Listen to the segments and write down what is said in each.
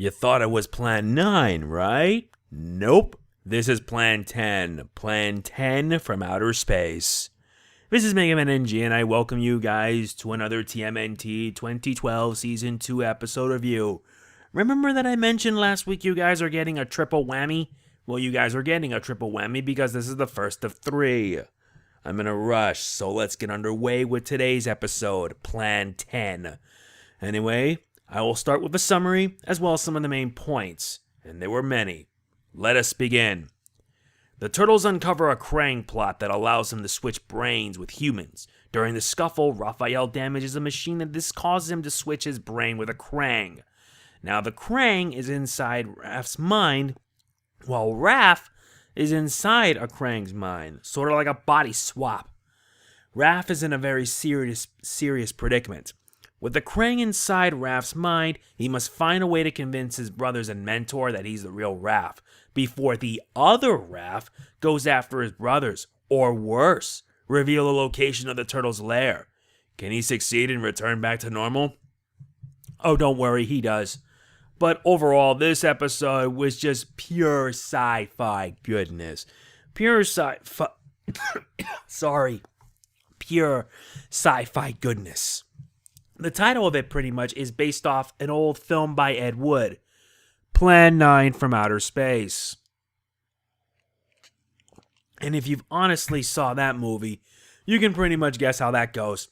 You thought it was Plan 9, right? Nope. This is Plan 10. Plan 10 from outer space. This is Mega Man NG, and I welcome you guys to another TMNT 2012 Season 2 episode review. Remember that I mentioned last week you guys are getting a triple whammy? Well, you guys are getting a triple whammy because this is the first of 3. I'm in a rush, so let's get underway with today's episode, Plan 10. Anyway, I will start with a summary as well as some of the main points, and there were many. Let us begin. The Turtles uncover a Kraang plot that allows them to switch brains with humans. During the scuffle, Raphael damages a machine and this causes him to switch his brain with a Kraang. Now the Kraang is inside Raph's mind, while Raph is inside a Kraang's mind, sort of like a body swap. Raph is in a very serious predicament. With the Kraang inside Raph's mind, he must find a way to convince his brothers and mentor that he's the real Raph, before the other Raph goes after his brothers, or worse, reveal the location of the Turtles' lair. Can he succeed and return back to normal? Oh, don't worry, he does. But overall, this episode was just pure sci-fi goodness. Pure sci-fi goodness. The title of it pretty much is based off an old film by Ed Wood, Plan 9 from Outer Space. And if you've honestly saw that movie, you can pretty much guess how that goes.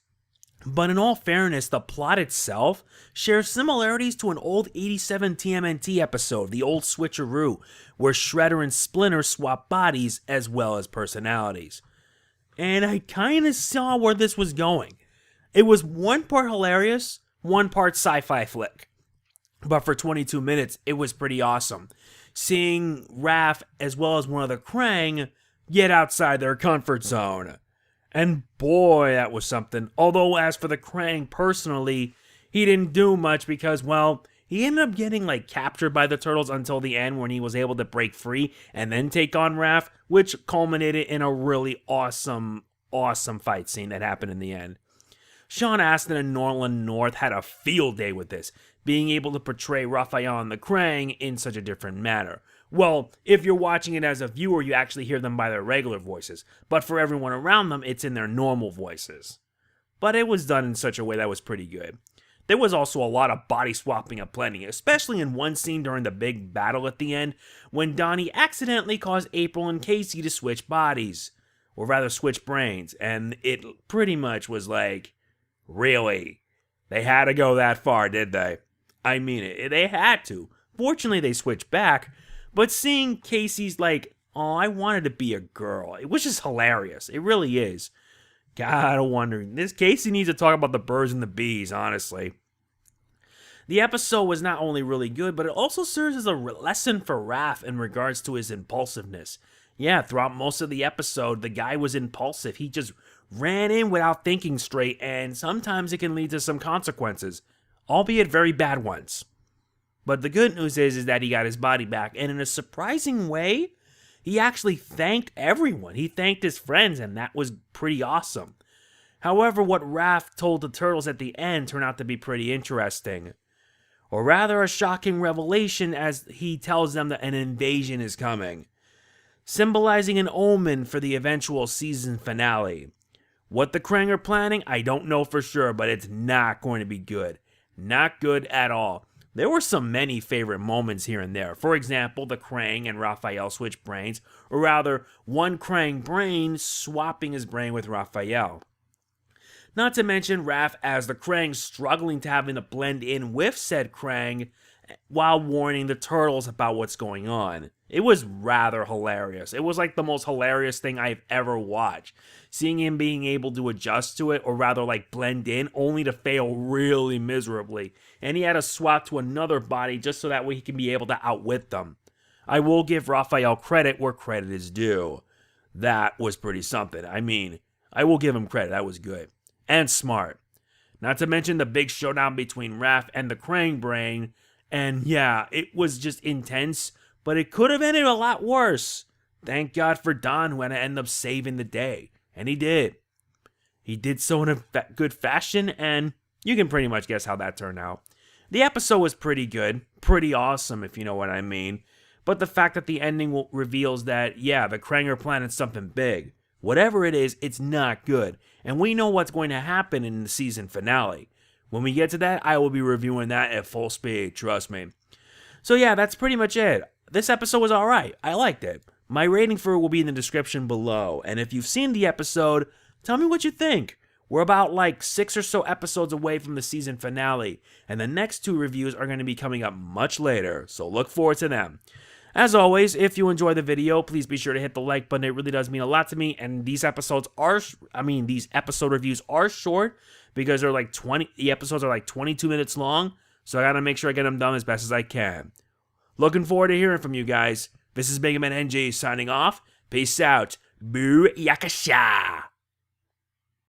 But in all fairness, the plot itself shares similarities to an old 87 TMNT episode, the Old Switcheroo, where Shredder and Splinter swap bodies as well as personalities. And I kind of saw where this was going. It was one part hilarious, one part sci-fi flick. But for 22 minutes, it was pretty awesome. Seeing Raph as well as one of the Kraang get outside their comfort zone. And boy, that was something. Although as for the Kraang personally, he didn't do much because, well, he ended up getting captured by the Turtles until the end when he was able to break free and then take on Raph, which culminated in a really awesome fight scene that happened in the end. Sean Astin and Norland North had a field day with this, being able to portray Raphael and the Kraang in such a different manner. Well, if you're watching it as a viewer, you actually hear them by their regular voices, but for everyone around them, it's in their normal voices. But it was done in such a way that was pretty good. There was also a lot of body swapping aplenty, especially in one scene during the big battle at the end, when Donnie accidentally caused April and Casey to switch bodies, or rather switch brains, and it pretty much was like, really? They had to go that far, did they? I mean, they had to. Fortunately, they switched back. But seeing Casey's oh, I wanted to be a girl, it was just hilarious. It really is. God, I'm wondering. This Casey needs to talk about the birds and the bees, honestly. The episode was not only really good, but it also serves as a lesson for Raph in regards to his impulsiveness. Yeah, throughout most of the episode, the guy was impulsive. He just ran in without thinking straight, and sometimes it can lead to some consequences, albeit very bad ones. But the good news is that he got his body back, and in a surprising way, he actually thanked everyone. He thanked his friends, and that was pretty awesome. However, what Raph told the Turtles at the end turned out to be pretty interesting. Or rather, a shocking revelation as he tells them that an invasion is coming, symbolizing an omen for the eventual season finale. What the Kraang are planning, I don't know for sure, but it's not going to be good. Not good at all. There were some many favorite moments here and there. For example, the Kraang and Raphael switch brains, or rather, one Kraang brain swapping his brain with Raphael. Not to mention Raph as the Kraang struggling to having to blend in with said Kraang while warning the Turtles about what's going on. It was rather hilarious. It was the most hilarious thing I've ever watched. Seeing him being able to adjust to it, or rather blend in, only to fail really miserably. And he had to swap to another body just so that way he can be able to outwit them. I will give Raphael credit where credit is due. That was pretty something. I mean, I will give him credit. That was good. And smart. Not to mention the big showdown between Raph and the Kraang brain. And yeah, it was just intense, but it could have ended a lot worse. Thank God for Don, who had to end up saving the day. And he did. He did so in a good fashion, and you can pretty much guess how that turned out. The episode was pretty good, pretty awesome, if you know what I mean. But the fact that the ending reveals that, yeah, the Kraang are planning something big. Whatever it is, it's not good. And we know what's going to happen in the season finale. When we get to that, I will be reviewing that at full speed, trust me. So yeah, that's pretty much it. This episode was alright. I liked it. My rating for it will be in the description below. And if you've seen the episode, tell me what you think. We're about like 6 or so episodes away from the season finale, and the next 2 reviews are going to be coming up much later, so look forward to them. As always, if you enjoyed the video, please be sure to hit the like button. It really does mean a lot to me, and these episode reviews are short because the episodes are like 22 minutes long, so I gotta make sure I get them done as best as I can. Looking forward to hearing from you guys. This is Mega Man NG signing off. Peace out. Boo Yakasha.